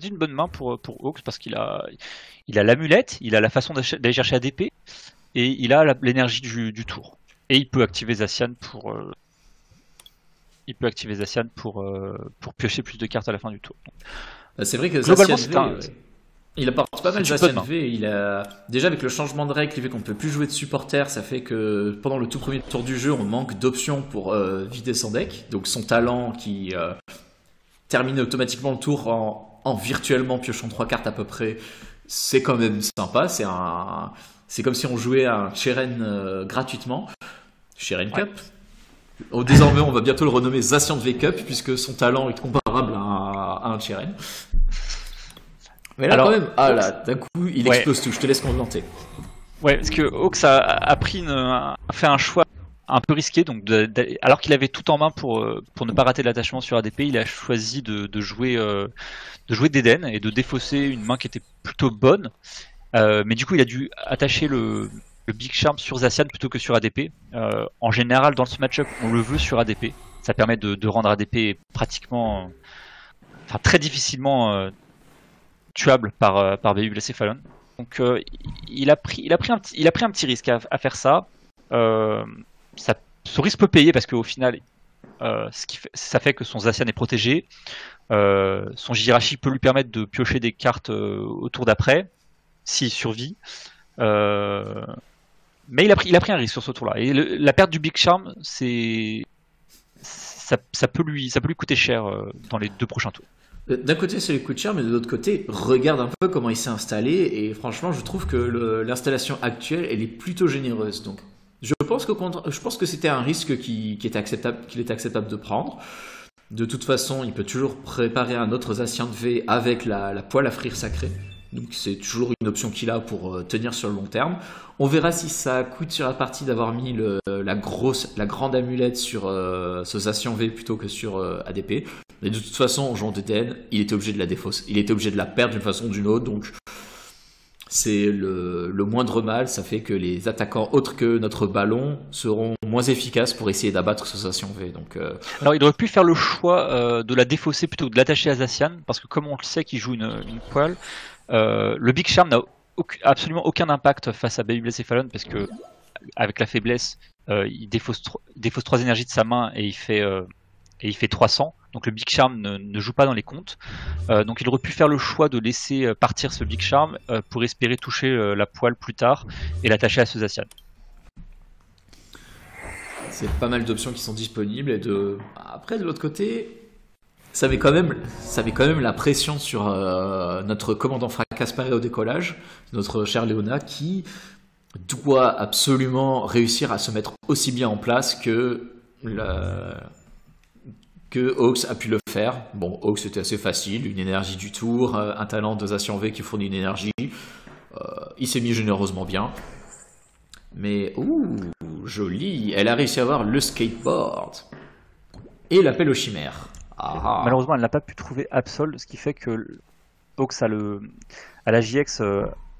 Speaker 2: une bonne main pour Hawks parce qu'il a l'amulette, il a la façon d'aller chercher ADP et il a l'énergie du tour. Et il peut activer Zacian pour piocher plus de cartes à la fin du tour.
Speaker 1: C'est vrai que
Speaker 2: globalement,
Speaker 1: Zacian V, il apporte pas mal Zacian V. Déjà avec le changement de règle qui fait qu'on peut plus jouer de supporter, ça fait que pendant le tout premier tour du jeu, on manque d'options pour vider son deck. Donc son talent qui termine automatiquement le tour en virtuellement piochant 3 cartes à peu près, c'est quand même sympa. C'est comme si on jouait à un Cheren gratuitement. Cheren Cup. Désormais, on va bientôt le renommer Zacian V Cup puisque son talent est comparable à un Cheren. Mais là, alors, quand même, là, d'un coup, il explose tout. Je te laisse commenter.
Speaker 2: Ouais, parce que Hawks a fait un choix un peu risqué, donc alors qu'il avait tout en main pour ne pas rater l'attachement sur ADP, il a choisi de jouer d'Eden et de défausser une main qui était plutôt bonne. Mais du coup, il a dû attacher le Big Charm sur Zacian plutôt que sur ADP. En général, dans ce match-up, on le veut sur ADP. Ça permet de rendre ADP pratiquement, très difficilement tuable par Véhicule Céphalon. Donc, il a pris un petit risque à faire ça. Ce risque peut payer parce qu'au final, ça fait que son Zacian est protégé. Son Jirachi peut lui permettre de piocher des cartes au tour d'après, s'il survit. Mais il a pris un risque sur ce tour-là. Et la perte du Big Charm, ça peut lui coûter cher dans les 2 prochains tours.
Speaker 1: D'un côté, ça lui coûte cher, mais de l'autre côté, regarde un peu comment il s'est installé. Et franchement, je trouve que l'installation actuelle, elle est plutôt généreuse. Donc, je pense que c'était un risque qu'il était acceptable de prendre. De toute façon, il peut toujours préparer un autre Zacian V avec la poêle à frire sacrée. Donc c'est toujours une option qu'il a pour tenir sur le long terme. On verra si ça coûte sur la partie d'avoir mis la grande amulette sur ce Zacian V plutôt que sur ADP. Mais de toute façon, en jouant DTN, il était obligé de la défausser. Il était obligé de la perdre d'une façon ou d'une autre. Donc c'est le moindre mal. Ça fait que les attaquants autres que notre ballon seront moins efficaces pour essayer d'abattre ce Zacian V. Donc,
Speaker 2: alors il aurait pu faire le choix de la défausser plutôt que de l'attacher à Zacian. Parce que comme on le sait qu'il joue une poêle, le Big Charm n'a absolument aucun impact face à Véhicule Céphalon parce que avec la faiblesse, il défausse 3 énergies de sa main et il fait 300. Donc le Big Charm ne joue pas dans les comptes. Donc il aurait pu faire le choix de laisser partir ce Big Charm pour espérer toucher la poêle plus tard et l'attacher à ce Zacian.
Speaker 1: C'est pas mal d'options qui sont disponibles. Après, de l'autre côté, ça avait quand même la pression sur notre commandant Fracasparé au décollage, notre cher Léona, qui doit absolument réussir à se mettre aussi bien en place que Hawks a pu le faire. Bon, Hawks c'était assez facile, une énergie du tour, un talent de Zacian V qui fournit une énergie. Il s'est mis généreusement bien. Mais, joli, elle a réussi à avoir le skateboard. Et l'appel aux chimères.
Speaker 2: Malheureusement, elle n'a pas pu trouver Absol, ce qui fait que Hawks a la JX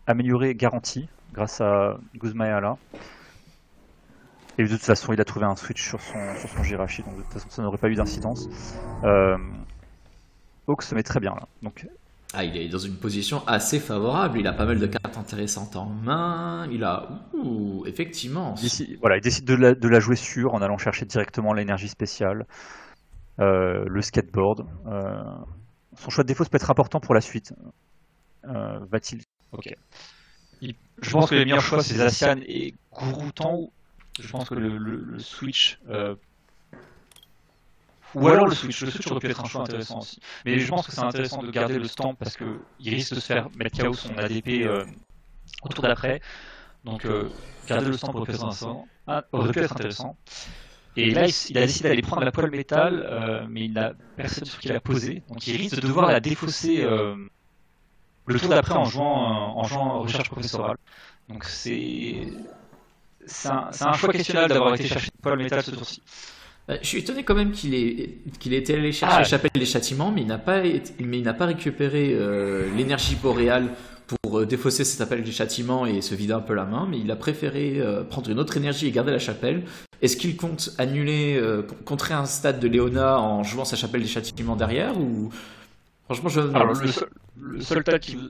Speaker 2: améliorée garantie grâce à Guzmaela. Et de toute façon, il a trouvé un switch sur son Jirachi, donc de toute façon, ça n'aurait pas eu d'incidence. Hawks se met très bien là. Donc...
Speaker 1: il est dans une position assez favorable. Il a pas mal de cartes intéressantes en main. Effectivement.
Speaker 2: Il décide de la jouer sûre en allant chercher directement l'énergie spéciale, le skateboard. Son choix de défausse peut être important pour la suite. Va-t-il... Ok. Je pense que les meilleurs choix, c'est Zacian et Gouroutan. Je pense que le switch... Ou alors le switch aurait pu être un choix intéressant aussi. Mais je pense que c'est intéressant de garder le stamp parce qu'il risque de se faire mettre KO son ADP au tour d'après. Donc garder le stamp aurait pu être intéressant. Et là, il a décidé d'aller prendre la poêle métal, mais il n'a personne sur qui la poser. Donc il risque de devoir la défausser le tour d'après en jouant recherche professorale. Donc c'est un choix questionnable d'avoir été chercher une poêle métal ce tour-ci.
Speaker 1: Je suis étonné quand même qu'il ait été allé chercher la chapelle des châtiments, mais il n'a pas récupéré l'énergie boréale pour défausser cette chapelle des châtiments et se vider un peu la main, mais il a préféré prendre une autre énergie et garder la chapelle. Est-ce qu'il compte annuler, contrer un stade de Léona en jouant sa chapelle des châtiments derrière ou... Franchement,
Speaker 2: Alors, le seul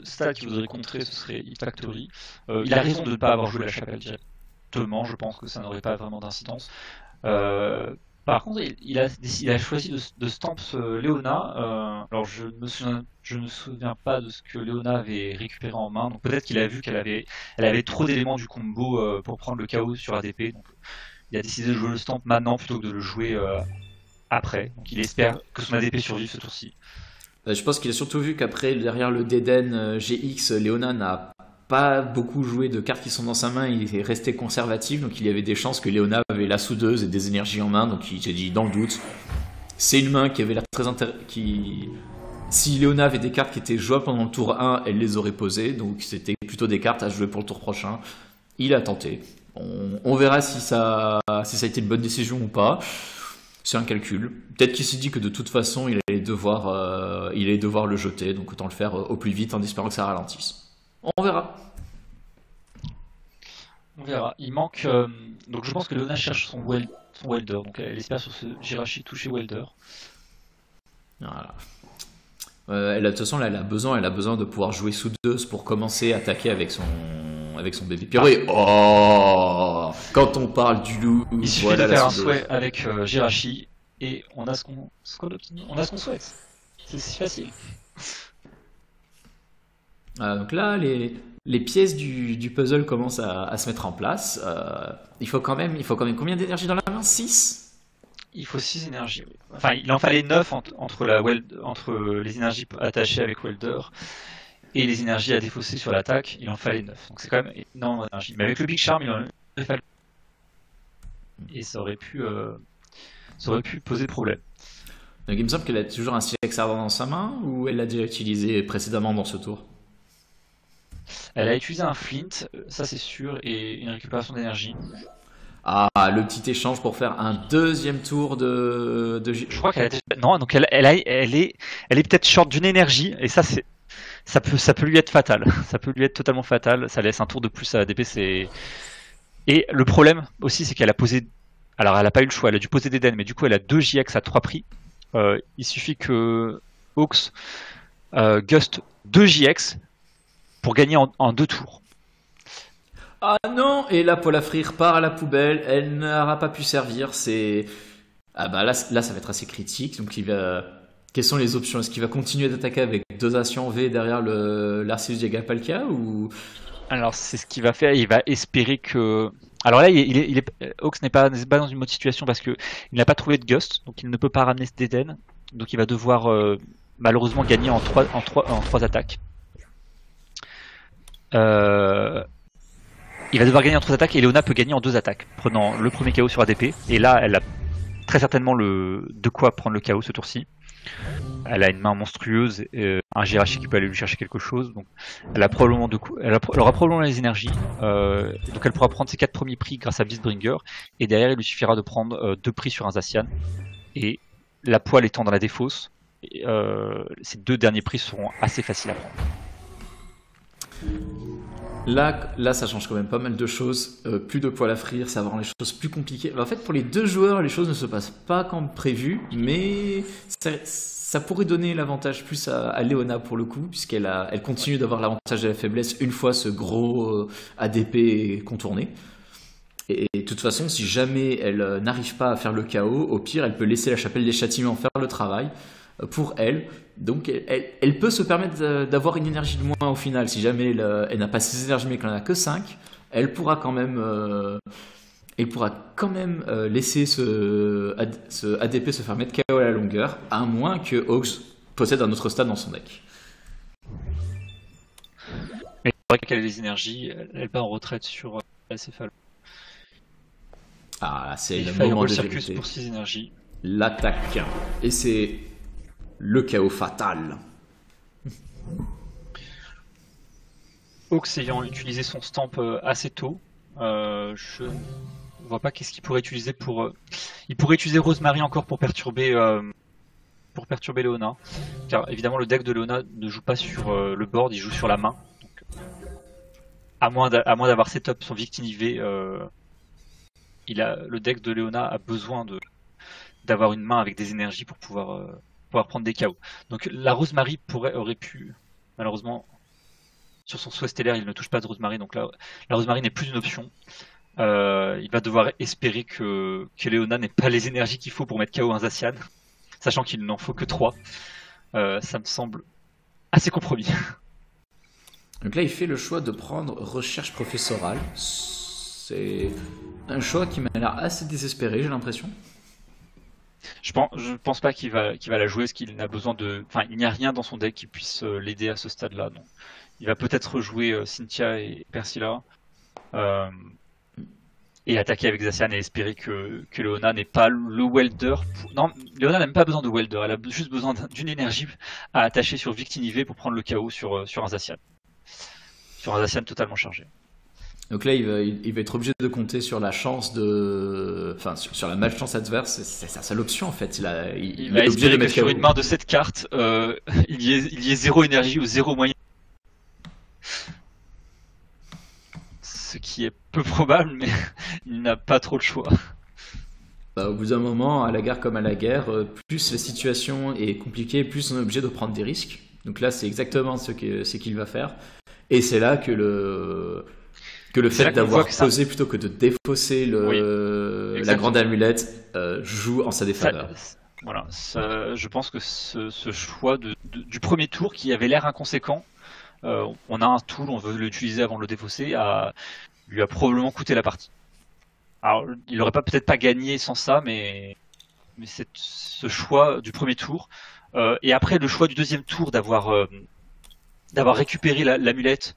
Speaker 2: stade qui voudrait contrer, ce serait Hit Factory. Il a raison de ne pas avoir joué la chapelle directement, je pense que ça n'aurait pas vraiment d'incidence. Par contre, il a choisi de stamp Léona. Alors, je ne me souviens pas de ce que Léona avait récupéré en main. Donc peut-être qu'il a vu elle avait trop d'éléments du combo pour prendre le KO sur ADP. Donc il a décidé de jouer le stamp maintenant plutôt que de le jouer après. Donc il espère que son ADP survive ce tour-ci.
Speaker 1: Je pense qu'il a surtout vu qu'après, derrière le Deden GX, Léona n'a pas beaucoup joué de cartes qui sont dans sa main, il est resté conservatif, donc il y avait des chances que Léona avait la soudeuse et des énergies en main, donc il s'est dit dans le doute. C'est une main qui avait l'air très Si Léona avait des cartes qui étaient jouables pendant le tour 1, elle les aurait posées, donc c'était plutôt des cartes à jouer pour le tour prochain. Il a tenté. On verra si ça a été une bonne décision ou pas. C'est un calcul. Peut-être qu'il s'est dit que de toute façon, il allait devoir le jeter, donc autant le faire au plus vite en espérant que ça ralentisse. On verra.
Speaker 2: On verra. Il manque. Donc je pense que Léona cherche son welder. Donc elle espère sur ce Jirachi toucher welder.
Speaker 1: Voilà. De toute façon, là, elle a besoin de pouvoir jouer soudeuse pour commencer à attaquer avec son bébé Pierrot. Oh, quand on parle du loup,
Speaker 2: il suffit de faire un souhait avec Jirachi et on a ce qu'on souhaite. C'est si facile.
Speaker 1: Donc là, les pièces du puzzle commencent à se mettre en place. Il faut quand même combien d'énergie dans la main? 6?
Speaker 2: Il faut 6 énergies. Oui. Enfin, il en fallait 9 entre les énergies attachées avec Welder et les énergies à défausser sur l'attaque. Il en fallait 9. Donc c'est quand même énorme d'énergie. Mais avec le Big Charm, il en aurait fallu. Et ça aurait pu poser problème.
Speaker 1: Donc il me semble qu'elle a toujours un Silex ardent dans sa main ou elle l'a déjà utilisé précédemment dans ce tour?
Speaker 2: Elle a utilisé un Flint, ça c'est sûr, et une récupération d'énergie.
Speaker 1: Ah, le petit échange pour faire un deuxième tour de...
Speaker 2: Je crois qu'elle a déjà... Non, donc elle est peut-être short d'une énergie, et ça peut lui être fatal. Ça peut lui être totalement fatal, ça laisse un tour de plus à ADP. Et le problème aussi, c'est qu'elle a posé... Alors elle a pas eu le choix, elle a dû poser des dens, mais du coup elle a 2 JX à 3 prix. Il suffit que Hawks gust 2 JX pour gagner en 2 tours.
Speaker 1: Ah non, et là Polafrir part à la poubelle, elle n'aura pas pu servir, Ah bah là ça va être assez critique, donc quelles sont les options? Est-ce qu'il va continuer d'attaquer avec 2 actions V derrière l'Arceus Diagapalkia ou...
Speaker 2: Alors c'est ce qu'il va faire, il va espérer que... Alors là, Hawks n'est pas dans une bonne situation parce qu'il n'a pas trouvé de Gust, donc il ne peut pas ramener Deden, donc il va devoir malheureusement gagner en 3 attaques. Il va devoir gagner en 3 attaques et Léona peut gagner en 2 attaques, prenant le premier KO sur ADP. Et là, elle a très certainement de quoi prendre le KO ce tour-ci. Elle a une main monstrueuse, un Jirachi qui peut aller lui chercher quelque chose. Donc elle aura probablement les énergies. Donc elle pourra prendre ses 4 premiers prix grâce à Beastbringer. Et derrière, il lui suffira de prendre 2 prix sur un Zacian. Et la poêle étant dans la défausse, ces 2 derniers prix seront assez faciles à prendre.
Speaker 1: Là, ça change quand même pas mal de choses. Plus de poils à frire, ça rend les choses plus compliquées. En fait, pour les 2 joueurs, les choses ne se passent pas comme prévu, mais ça pourrait donner l'avantage plus à Léona pour le coup, puisqu'elle continue d'avoir l'avantage de la faiblesse une fois ce gros ADP contourné. Et de toute façon, si jamais elle n'arrive pas à faire le KO, au pire, elle peut laisser la chapelle des châtiments faire le travail pour elle. Donc elle peut se permettre d'avoir une énergie de moins au final. Si jamais elle n'a pas 6 énergies mais qu'elle n'en a que 5, elle pourra quand même laisser ce ADP se faire mettre KO à la longueur, à moins que Hawks possède un autre stade dans son deck.
Speaker 2: Mais c'est vrai qu'elle a les énergies, elle part en retraite sur la céphale.
Speaker 1: Ah, c'est le moment de vérité.
Speaker 2: Pour 6 énergies.
Speaker 1: L'attaque. Et c'est le chaos fatal.
Speaker 2: Hawks ayant utilisé son stamp assez tôt, je vois pas qu'est-ce qu'il pourrait utiliser pour. Il pourrait utiliser Rosemary encore pour perturber Leona. Car évidemment, le deck de Leona ne joue pas sur le board, il joue sur la main. Donc, à moins d'avoir setup son Victinivé, le deck de Leona a besoin d'avoir une main avec des énergies pour pouvoir prendre des KO. Donc la Rosemary aurait pu, malheureusement, sur son souhait stellaire, il ne touche pas de Rosemary, donc là, la Rosemary n'est plus une option. Il va devoir espérer que Leona n'ait pas les énergies qu'il faut pour mettre KO un Zacian, sachant qu'il n'en faut que 3. Ça me semble assez compromis.
Speaker 1: Donc là, il fait le choix de prendre recherche professorale. C'est un choix qui m'a l'air assez désespéré, j'ai l'impression.
Speaker 2: Je pense pas qu'il va la jouer, parce qu'il n'a besoin de. Enfin, il n'y a rien dans son deck qui puisse l'aider à ce stade-là. Donc, il va peut-être jouer Cynthia et Persilla et attaquer avec Zacian et espérer que Leona n'ait pas le welder. Non, Leona n'a même pas besoin de welder. Elle a juste besoin d'une énergie à attacher sur Victinivé pour prendre le KO sur un Zacian. Sur un Zacian totalement chargé.
Speaker 1: Donc là, il va être obligé de compter sur la chance enfin, sur la malchance adverse. C'est sa seule option en fait.
Speaker 2: Il va espérer que sur une main de cette carte, il y ait 0 énergie ou 0 moyen. Ce qui est peu probable, mais il n'a pas trop le choix.
Speaker 1: Au bout d'un moment, à la guerre comme à la guerre, plus la situation est compliquée, plus on est obligé de prendre des risques. Donc là, c'est exactement ce qu'il va faire. Et c'est là que le fait d'avoir posé plutôt que de défausser la grande amulette joue en sa défaveur.
Speaker 2: Voilà, je pense que ce choix du premier tour qui avait l'air inconséquent, on a un tool, on veut l'utiliser avant de le défausser, lui a probablement coûté la partie. Alors, il n'aurait peut-être pas gagné sans ça, mais ce choix du premier tour, et après le choix du deuxième tour d'avoir récupéré l'amulette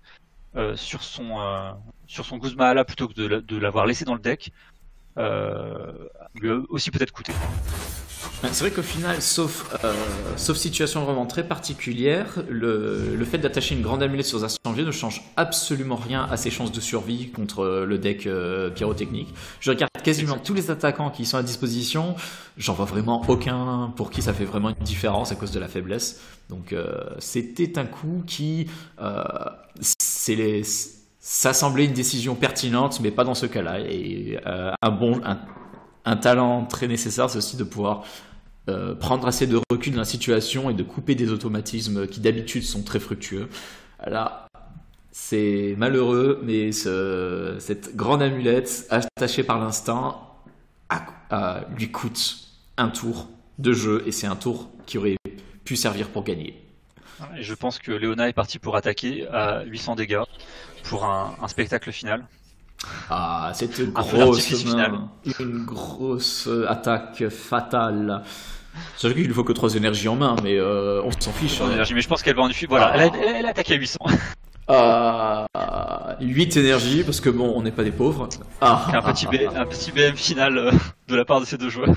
Speaker 2: sur son Guzmaala plutôt que de l'avoir laissé dans le deck, lui a aussi peut-être coûté.
Speaker 1: C'est vrai qu'au final, sauf situation vraiment très particulière, le fait d'attacher une grande amulette sur Zacian ne change absolument rien à ses chances de survie contre le deck pyrotechnique. Je regarde quasiment tous les attaquants qui sont à disposition, j'en vois vraiment aucun pour qui ça fait vraiment une différence à cause de la faiblesse. Donc c'était un coup qui... ça semblait une décision pertinente, mais pas dans ce cas-là. Et un talent très nécessaire, c'est aussi de pouvoir prendre assez de recul dans la situation et de couper des automatismes qui d'habitude sont très fructueux. Là, c'est malheureux, mais cette grande amulette attachée par l'instinct lui coûte un tour de jeu, et c'est un tour qui aurait pu servir pour gagner.
Speaker 2: Et je pense que Leona est partie pour attaquer à 800 dégâts pour un spectacle final.
Speaker 1: Ah, c'est une grosse attaque fatale. C'est vrai qu'il ne faut que 3 énergies en main, mais on s'en fiche.
Speaker 2: Mais je pense qu'elle va en fuir. Voilà, elle attaque à 800.
Speaker 1: 8 énergies, parce que bon, on n'est pas des pauvres.
Speaker 2: Un petit BM final de la part de ces deux joueurs.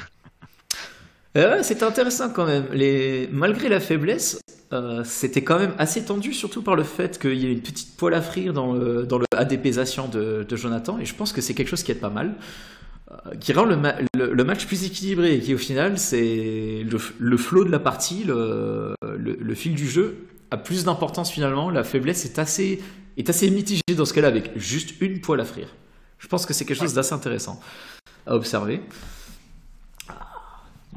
Speaker 1: C'était intéressant quand même. Malgré la faiblesse, c'était quand même assez tendu, surtout par le fait qu'il y ait une petite poêle à frire dans le ADP Zacian de Jonathan, et je pense que c'est quelque chose qui est pas mal, qui rend le match plus équilibré, et qui au final, c'est le flow de la partie, le fil du jeu a plus d'importance finalement. La faiblesse est assez mitigée dans ce cas-là, avec juste une poêle à frire. Je pense que c'est quelque chose d'assez intéressant à observer.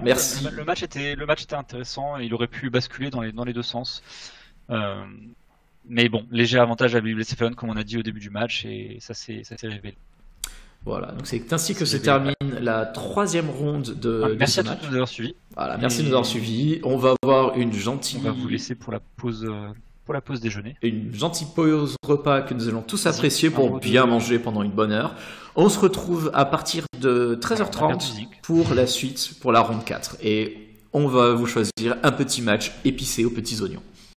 Speaker 1: Merci.
Speaker 2: Le match était intéressant, et il aurait pu basculer dans les deux sens. Mais bon, léger avantage à Blesséphalon, comme on a dit au début du match, et ça s'est révélé.
Speaker 1: Voilà, donc c'est ainsi que se termine la 3e ronde de
Speaker 2: merci
Speaker 1: ce
Speaker 2: à
Speaker 1: match.
Speaker 2: tous de nous avoir suivis.
Speaker 1: Voilà, merci de nous avoir suivis. On va avoir une gentille...
Speaker 2: On va vous laisser pour la pause déjeuner.
Speaker 1: Une gentille pause repas que nous allons tous apprécier pour bien manger pendant une bonne heure. On se retrouve à partir de 13h30 pour la suite, pour la ronde 4. Et on va vous choisir un petit match épicé aux petits oignons.